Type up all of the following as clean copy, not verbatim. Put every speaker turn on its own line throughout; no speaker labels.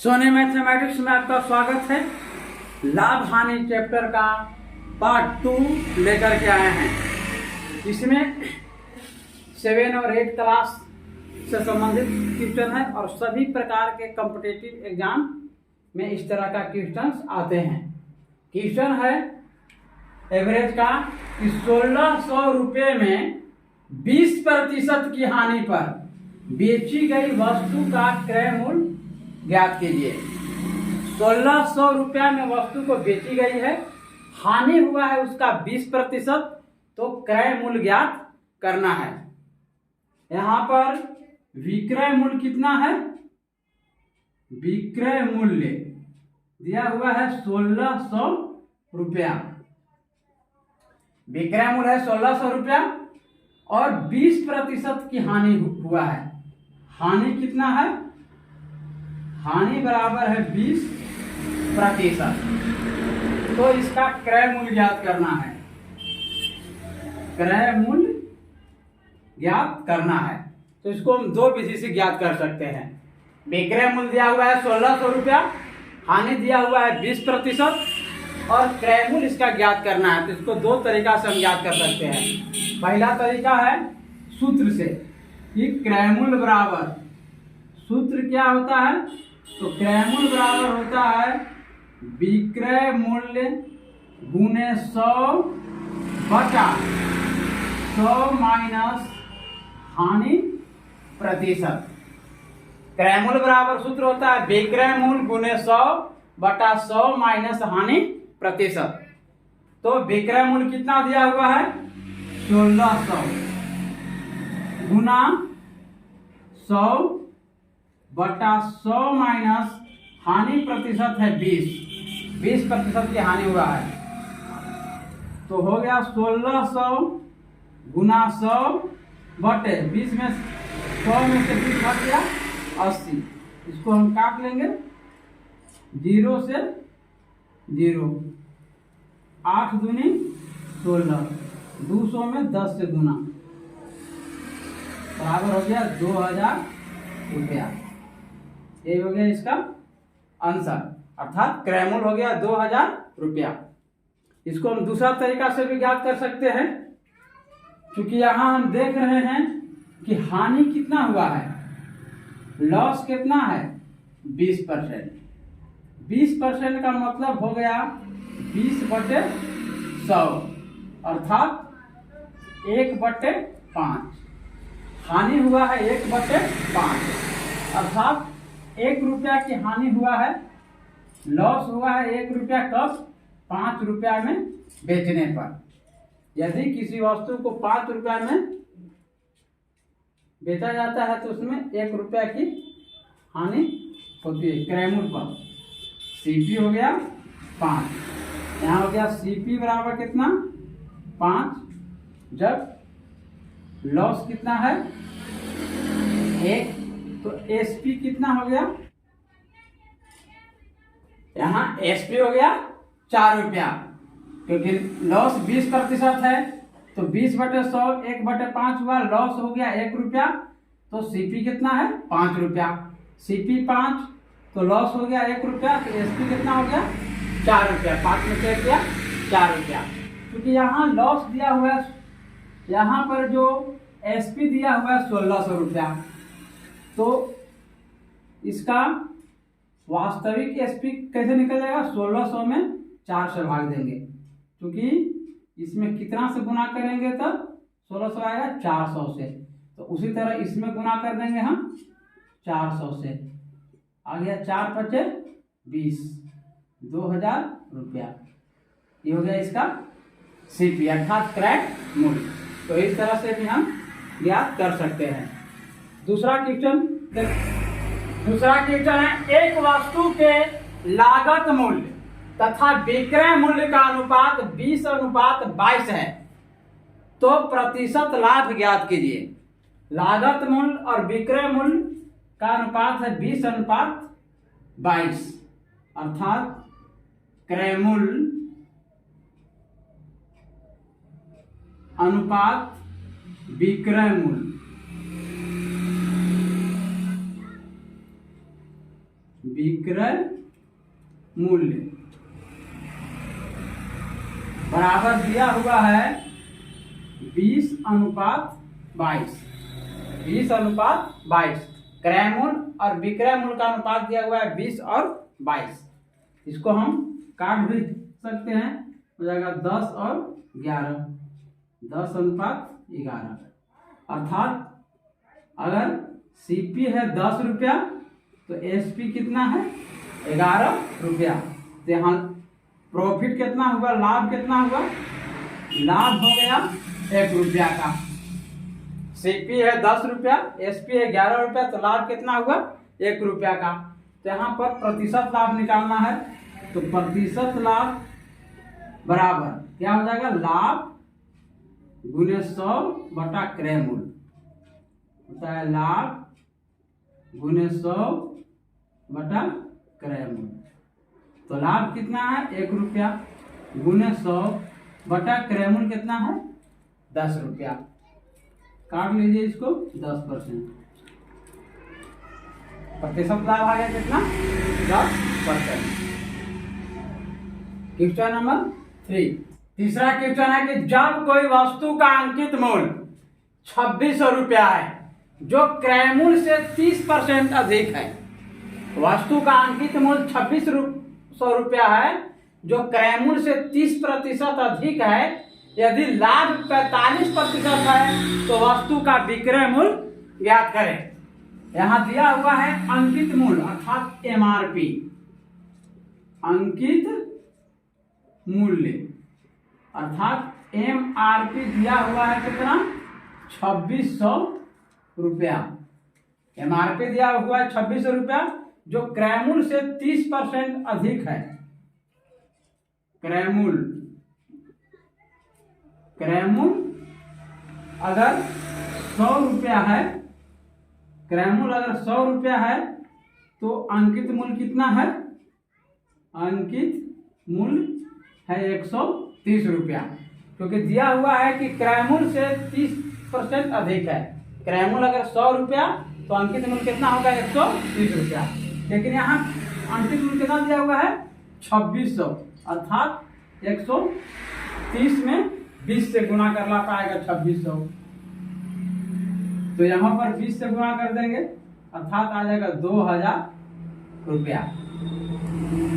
सोने मैथमेटिक्स में आपका स्वागत है। लाभ हानि चैप्टर का पार्ट 2 लेकर के आए हैं। इसमें 7 और 8 क्लास से संबंधित क्वेश्चन है और सभी प्रकार के कॉम्पिटिटिव एग्जाम में इस तरह का क्वेश्चन आते हैं। क्वेश्चन है एवरेज का कि 1600 रुपये में 20% की हानि पर बेची गई वस्तु का क्रय मूल्य ज्ञात कीजिए। 1600 रुपया में वस्तु को बेची गई है, हानि हुआ है उसका 20%, तो क्रय मूल्य ज्ञात करना है। यहाँ पर विक्रय मूल्य कितना है? विक्रय मूल्य दिया हुआ है 1600 रुपया। विक्रय मूल्य है 1600 रुपया और 20% की हानि हुआ है। हानि कितना है? हानि बराबर है 20%। तो इसका क्रय मूल्य ज्ञात करना है। क्रय मूल्य ज्ञात करना है तो इसको हम दो विधि से ज्ञात कर सकते हैं। विक्रय मूल्य दिया हुआ है 1600 रुपया, हानि दिया हुआ है 20% और क्रय मूल्य इसका ज्ञात करना है। तो इसको दो तरीका से हम ज्ञात कर सकते हैं। पहला तरीका है सूत्र से कि क्रय मूल्य बराबर, सूत्र क्या होता है? तो क्रय मूल्य बराबर होता है विक्रय मूल्य गुने 100 बटा 100 माइनस हानि प्रतिशत। क्रय मूल्य बराबर सूत्र होता है विक्रय मूल्य गुने 100 बटा 100 माइनस हानि प्रतिशत। तो विक्रय मूल्य कितना दिया हुआ है? 1600 गुना 100 बटा 100 माइनस हानि प्रतिशत है 20% की हानि हुआ है। तो हो गया 1600 गुना 100 बटे 20 में 100 में से 20 घट गया 80। इसको हम काट लेंगे 0 से 0, 8 दूनी 16, 200 में 10 से गुना, बराबर हो गया 2000 रुपया। ये हो गया इसका आंसर, अर्थात क्रय मूल्य हो गया 2000 रुपया। इसको हम दूसरा तरीका से भी ज्ञात कर सकते हैं, क्योंकि यहाँ हम देख रहे हैं कि हानि कितना हुआ है, लॉस कितना है 20%। 20% का मतलब हो गया 20/100 अर्थात 1/5। हानि हुआ है 1/5 अर्थात 1 रुपया की हानि हुआ है, लॉस हुआ है 1 रुपया कब? 5 रुपया में बेचने पर। यदि किसी वस्तु को 5 रुपया में बेचा जाता है तो उसमें 1 रुपया की हानि होती है क्रय मूल्य पर। सीपी हो गया 5, यहाँ हो गया सीपी बराबर कितना? 5। जब लॉस कितना है 1, तो एसपी कितना हो गया? यहाँ एसपी हो गया 4 रुपया, क्योंकि लॉस 20% है तो 20/100 1/5 हुआ, लॉस हो गया 1 रुपया। तो सीपी कितना है? 5 रुपया। सीपी 5 तो लॉस हो गया 1 रुपया, तो एसपी कितना हो गया? 4 रुपया। 5 में चेक किया 4 रुपया। क्योंकि यहाँ लॉस दिया हुआ है, यहाँ पर जो एसपी दिया हुआ है 1600 रुपया, तो इसका वास्तविक एसपी कैसे निकल जाएगा? 1600 में 4 से भाग देंगे, क्योंकि इसमें कितना से गुना करेंगे तब 1600 आएगा? 400 से। तो उसी तरह इसमें गुना कर देंगे हम 400 से, आ गया 4 × 20, 2000 रुपया। ये हो गया इसका सीपी अर्थात क्रय मूल्य। तो इस तरह से भी हम ज्ञात कर सकते हैं। दूसरा क्वेश्चन है, एक वस्तु के लागत मूल्य तथा विक्रय मूल्य का अनुपात 20:22 है, तो प्रतिशत लाभ ज्ञात कीजिए। लागत मूल्य और विक्रय मूल्य का अनुपात है 20:22 अर्थात क्रय मूल्य अनुपात विक्रय मूल्य। विक्रय विक्रय मूल्य बराबर दिया हुआ है 20:22। 20:22 क्रय मूल्य और विक्रय मूल्य का अनुपात दिया हुआ है 20 और 22। इसको हम काट भी सकते हैं, हो जाएगा 10 और 11, 10:11। अर्थात अगर सीपी है 10 रुपया तो एसपी कितना है 11 रुपया। तो यहाँ प्रॉफिट कितना हुआ, लाभ कितना हुआ, लाभ हो गया 1 रुपया का। सीपी है 10 रुपया, एसपी है 11 रुपया, तो लाभ कितना हुआ 1 रुपया का। तो यहाँ पर प्रतिशत लाभ निकालना है, तो प्रतिशत लाभ बराबर क्या हो जाएगा, लाभ गुने 100 बटा क्रय मूल्य होता है, लाभ गुने 100 बटा क्रय मूल्य। तो लाभ कितना है 1 रुपया गुने 100 बटा क्रय मूल्य कितना है 10 रुपया। काट लीजिए इसको 10%। प्रतिशत लाभ आ गया कितना 10%। Question number 3। तीसरा क्वेश्चन है कि जब कोई वस्तु का अंकित मूल्य 2600 रुपया है जो क्रय मूल्य से 30% अधिक है। वस्तु का अंकित मूल्य 2600 रुपया है जो क्रय मूल्य से 30% अधिक है। यदि लाभ 45% है तो वस्तु का विक्रय मूल्य ज्ञात करें। यहां दिया हुआ है अंकित मूल्य अर्थात एमआरपी, अंकित मूल्य अर्थात एमआरपी दिया हुआ है कितना 2600 रुपया। एमआरपी दिया हुआ है 2600 रुपया जो क्रय मूल्य से 30% अधिक है। क्रय मूल्य अगर 100 रुपया है, क्रय मूल्य अगर 100 रुपया है तो अंकित मूल्य कितना है, अंकित मूल्य है 130 रुपया, क्योंकि दिया हुआ है कि क्रय मूल्य से 30% अधिक है। क्रय मूल्य अगर 100 रुपया तो अंकित मूल्य कितना होगा 130 रुपया। लेकिन यहाँ अंकित मूल्य कितना दिया हुआ है 2600, अर्थात 130 में 20 से गुणा करना पाएगा 2600। तो यहाँ पर 20 से गुणा कर देंगे अर्थात आ जाएगा 2000 रुपया।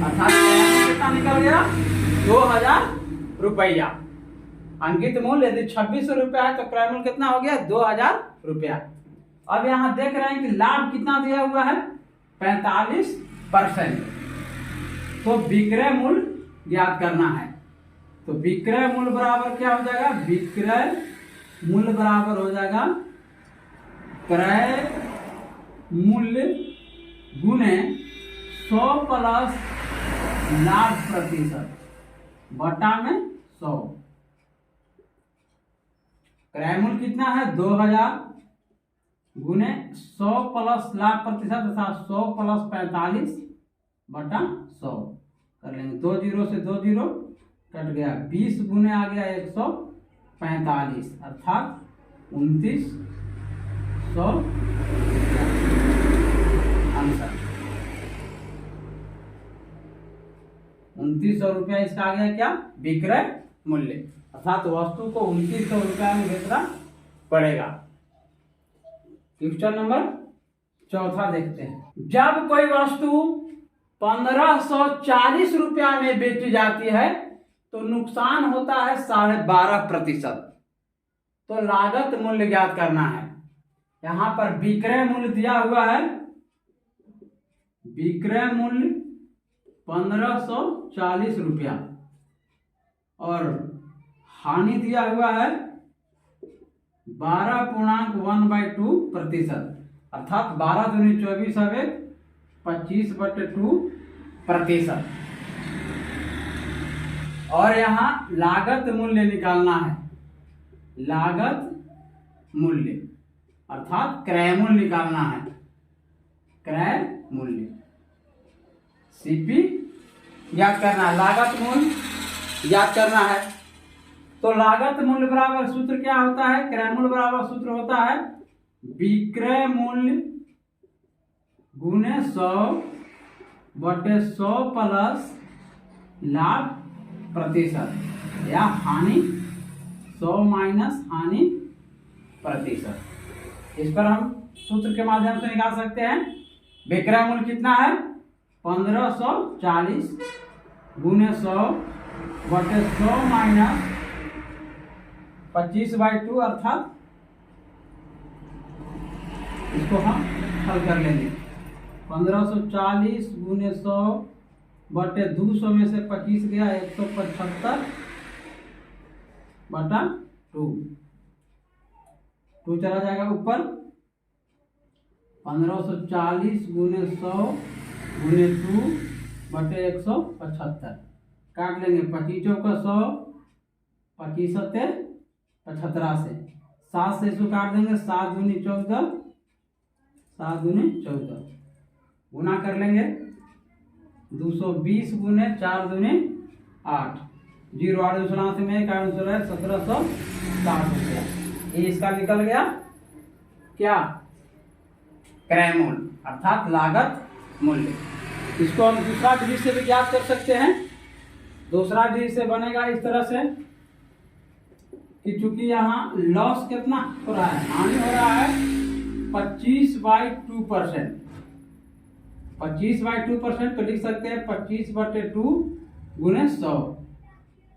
अर्थात कितना निकल गया 2000 रुपया। अंकित मूल्य यदि 2600 रुपया है तो क्रय मूल्य कितना हो गया 2000 रुपया। अब यहाँ देख रहे हैं कि लाभ कितना दिया हुआ है 45%। तो विक्रय मूल्य ज्ञात करना है। तो विक्रय मूल्य बराबर क्या हो जाएगा, विक्रय मूल्य बराबर हो जाएगा क्रय मूल्य गुने 100 प्लस लाभ प्रतिशत बटा में 100। क्रय मूल्य कितना है 2000 गुने 100 प्लस लाभ प्रतिशत अर्थात 100 प्लस 45 बटा 100 कर लेंगे। 2 जीरो से 2 जीरो कट गया, 20 गुने आ गया 145 अर्थात 2900 आंसर। 2900 रुपया इसका आ गया क्या विक्रय मूल्य, अर्थात वस्तु को 2900 रुपया में बेचना पड़ेगा। क्वेश्चन नंबर 4 देखते हैं। जब कोई वस्तु 1540 रुपया में बेची जाती है तो नुकसान होता है 12.5%। तो लागत मूल्य ज्ञात करना है। यहां पर विक्रय मूल्य दिया हुआ है, विक्रय मूल्य 1540 रुपया और हानि दिया हुआ है 12.1/2%, अर्थात 12 दूनी 24 है 25/2%। और यहाँ लागत मूल्य निकालना है। लागत मूल्य अर्थात क्रय मूल्य निकालना है। क्रय मूल्य सीपी ज्ञात करना है, लागत मूल्य ज्ञात करना है। तो लागत मूल्य बराबर सूत्र क्या होता है, क्रय मूल्य बराबर सूत्र होता है विक्रय मूल्य गुने 100 बटे 100 प्लस लाभ प्रतिशत या हानि 100 माइनस हानि प्रतिशत। इस पर हम सूत्र के माध्यम से निकाल सकते हैं। विक्रय मूल्य कितना है 1540 गुने 100 बटे 100 माइनस 25/2 अर्थात इसको हम हल कर लेंगे। 1540 गुने 100 बटे 200 में से 25 गया 175 बटा 2 चला जाएगा ऊपर। 1540 गुने 100 गुने 2 बटे 175 काट लेंगे। 25 चौका 100 25 सत्ते 75 से 7 से इसको काट देंगे। 7 दूनी 14 7 दूनी 14 गुना कर लेंगे। 220 गुने 4 दूनी 8 जीरो 8 दूसरा से में 1760 रुपया। ये इसका निकल गया क्या क्रय मूल्य अर्थात लागत मूल्य। इसको हम दूसरा विधि से भी ज्ञात कर सकते हैं। दूसरा विधि से बनेगा इस तरह से कि चूंकि यहाँ लॉस कितना हो रहा है हानि हो रहा है 25/2%। 25/2% तो लिख सकते हैं 25/2 गुने 100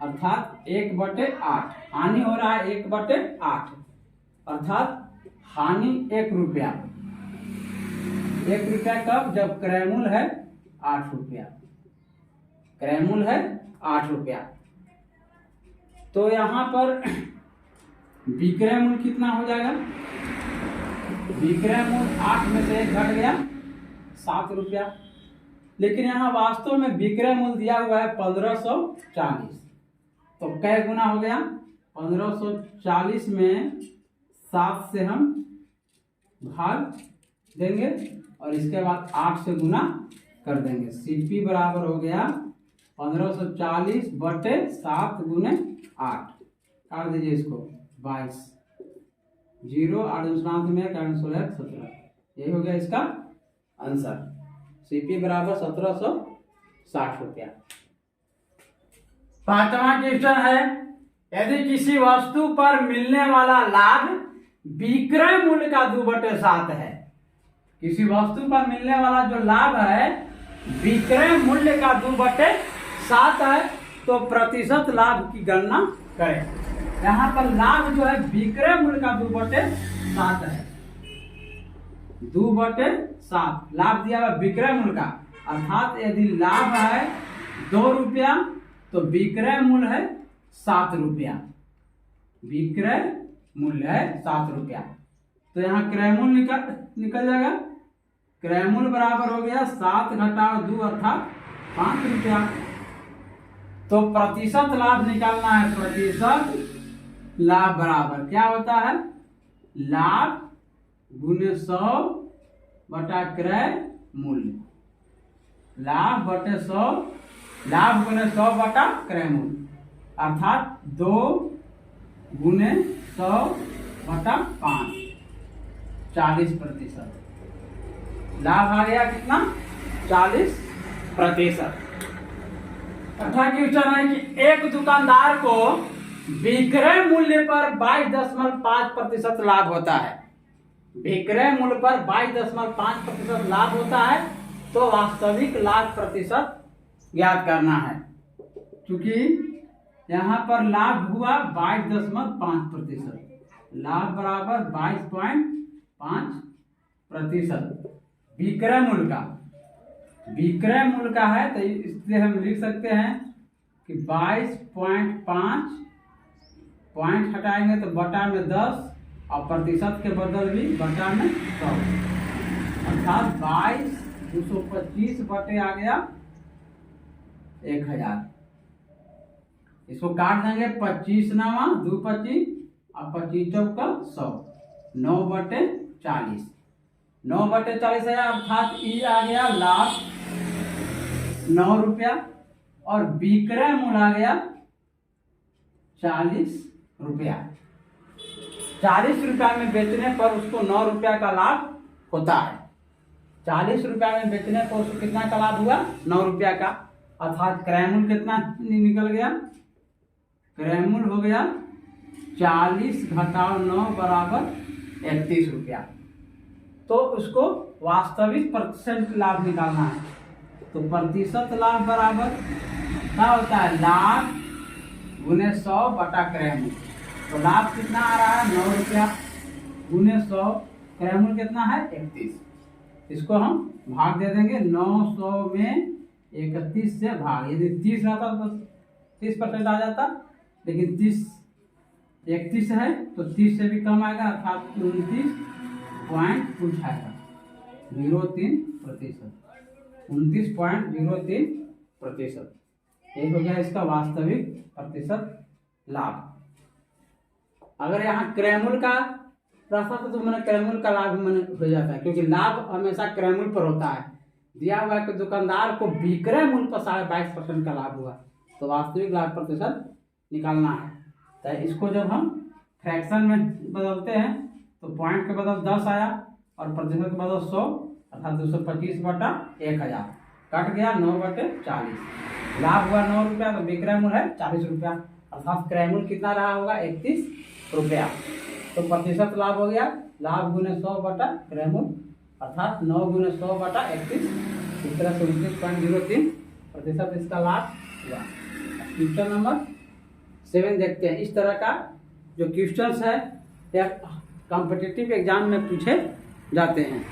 अर्थात 1/8। हानि हो रहा है 1/8 अर्थात हानि 1 रुपया। 1 रुपया कब जब क्रय मूल्य है 8 रुपया। क्रय मूल्य है 8 रुपया। तो यहाँ पर विक्रय मूल्य कितना हो जाएगा। विक्रय मूल्य 8 में से 1 घट गया 7 रुपया। लेकिन यहाँ वास्तव में विक्रय मूल्य दिया हुआ है 1540। तो कै गुना हो गया 1540 में 7 से हम भाग देंगे और इसके बाद 8 से गुना कर देंगे। सीपी बराबर हो गया 1540 बटे 7 गुने 8 काट दीजिए इसको 22 जीरो 8 दूसरांत में 17 यही हो गया इसका आंसर। सीपी बराबर 1760 रुपया। 5वां क्वेश्चन है यदि किसी वस्तु पर मिलने वाला लाभ विक्रय मूल्य का 2/7 है। किसी वस्तु पर मिलने वाला जो लाभ है विक्रय मूल्य का 2/7 है तो प्रतिशत लाभ की गणना करें। यहाँ पर लाभ जो है विक्रय मूल्य का 2/7 है। 2/7 लाभ दिया हुआ विक्रय मूल्य का अर्थात यदि लाभ है 2 रुपया तो विक्रय मूल्य है 7 रुपया। विक्रय मूल्य है 7 रुपया। तो यहाँ क्रय मूल्य निकल जाएगा। क्रय मूल्य बराबर हो गया 7 घटाओ 2 अर्थात 5 रुपया। तो प्रतिशत लाभ निकालना है। प्रतिशत लाभ बराबर क्या होता है लाभ गुने 100 बटा क्रय मूल्य। लाभ बटे 100 लाभ गुने 100 बटा क्रय मूल्य अर्थात 2 गुने 100 बटा 5 40%। लाभ आ गया कितना 40%। अर्थात क्वेश्चन है कि एक दुकानदार को विक्रय मूल्य पर 22.5% लाभ होता है। विक्रय मूल्य पर 22.5% लाभ होता है तो वास्तविक लाभ प्रतिशत ज्ञात करना है। क्योंकि यहाँ पर लाभ हुआ 22.5%। लाभ बराबर 22.5% विक्रय मूल्य का। विक्रय मूल्य का है तो इसलिए हम लिख सकते हैं कि 22.5 पॉइंट हटाएंगे तो बटा में 10 और प्रतिशत के बदल भी बटा में 100 अर्थात 22,225 बटे आ गया 1000। इसको काट देंगे 25 नवा 2 25 और 25 चौका 100 9/40 9/40 है अर्थात ई आ गया लाभ 9 रुपया और विक्रय मूल्य आ गया 40 रुपया। 40 रुपया में बेचने पर उसको 9 रुपया का लाभ होता है। 40 रुपया में बेचने पर उसको कितना का लाभ हुआ? 9 रुपया का। अर्थात क्रय मूल्य कितना निकल गया? क्रय मूल्य हो गया 40 घटाओ 9 बराबर 31 रुपया। तो उसको वास्तविक प्रतिशत लाभ निकालना है। तो प्रतिशत लाभ बराबर क्या होता है? लाभ गुने 100 बटा क्रय मूल्य। तो लाभ कितना आ रहा है? 9 रुपया गुने 100, क्रय मूल्य कितना है? 31। इसको हम भाग दे देंगे 900 में 31 से भाग। यदि 30 रहता तो 30% आ जाता, लेकिन 31 है तो 30 से भी कम आएगा, अर्थात 29.03 आएगा, 0.3%, 29.03%। ये हो गया इसका वास्तविक प्रतिशत लाभ। अगर यहाँ क्रय मूल्य का रहता तो मैंने क्रय मूल्य का लाभ मैंने हो जाता है, क्योंकि लाभ हमेशा क्रय मूल्य पर होता है। दिया हुआ है कि दुकानदार को विक्रय मूल्य पर 22.5% का लाभ हुआ, तो वास्तविक लाभ प्रतिशत निकालना है। तो इसको जब हम फ्रैक्शन में बदलते हैं तो पॉइंट के बदल 10 आया और प्रतिशत के बदल 100, अर्थात 225 बटा 1000 कट गया 9/40। लाभ हुआ 9 रुपया, तो विक्रय मूल्य है 40 रुपया, अर्थात क्रय मूल्य कितना रहा होगा? 31 रुपया। तो प्रतिशत लाभ हो गया लाभ गुने 100 बटा क्रय मूल्य, अर्थात 9 गुने 100 बटा 31। इस तरह से 29.03% इसका लाभ हुआ। क्वेश्चन नंबर 7 देखते हैं। इस तरह का जो क्वेश्चंस है या कॉम्पिटिटिव एग्जाम में पूछे जाते हैं।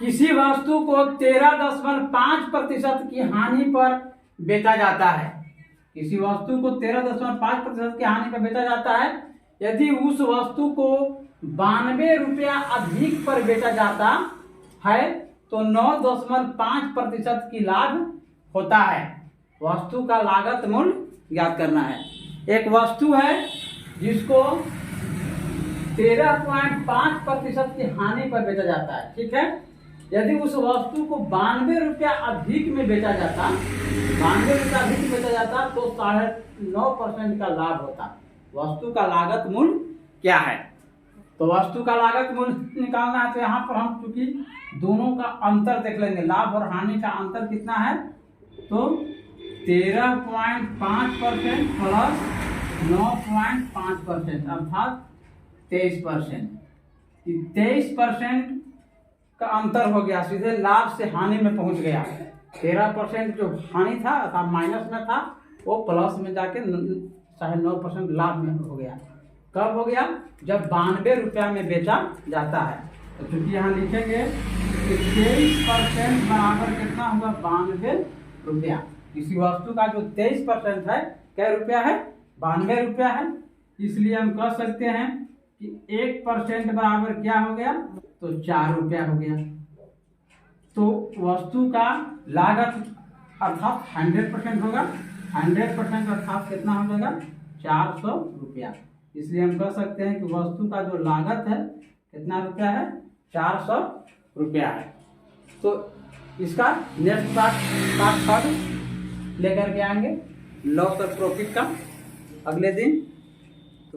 किसी वस्तु को 13.5% की हानि पर बेचा जाता है। किसी वस्तु को 13.5% की हानि पर बेचा जाता है। यदि उस वस्तु को 92 रुपया अधिक पर बेचा जाता है तो 9.5% की लाभ होता है। वस्तु का लागत मूल्य ज्ञात करना है। एक वस्तु है जिसको 13.5% की हानि पर बेचा जाता है, ठीक है। यदि उस वस्तु को 92 रुपया अधिक में बेचा जाता, 92 रुपया अधिक में बेचा जाता तो 9.5% का लाभ होता। वस्तु का लागत मूल्य क्या है? तो वस्तु का लागत मूल्य निकालना है, तो यहाँ पर हम चूंकि दोनों का अंतर देख लेंगे। लाभ और हानि का अंतर कितना है? तो 13.5% प्लस 9.5%, अर्थात 23%। 23% का अंतर हो गया, सीधे लाभ से हानि में पहुंच गया। 13% जो हानि था अर्थात माइनस में था, वो प्लस में जाके 9.5% लाभ में हो गया। कब हो गया? जब 92 रुपया में बेचा जाता है। तो चूंकि यहाँ लिखेंगे कि 23% बराबर कितना हुआ? 92 रुपया। किसी वस्तु का जो 23% है, क्या रुपया है? 92 रुपया है। इसलिए हम कह सकते हैं कि 1% बराबर क्या हो गया? तो 4 रुपया हो गया। तो वस्तु का लागत अर्थात 100% होगा। 100% अर्थात कितना हो जाएगा? 400 रुपया। इसलिए हम कह सकते हैं कि वस्तु का जो लागत है कितना रुपया है? 400 रुपया है। तो इसका नेक्स्ट पार्ट लेकर के आएंगे लॉस ऑफ प्रॉफिट का अगले दिन।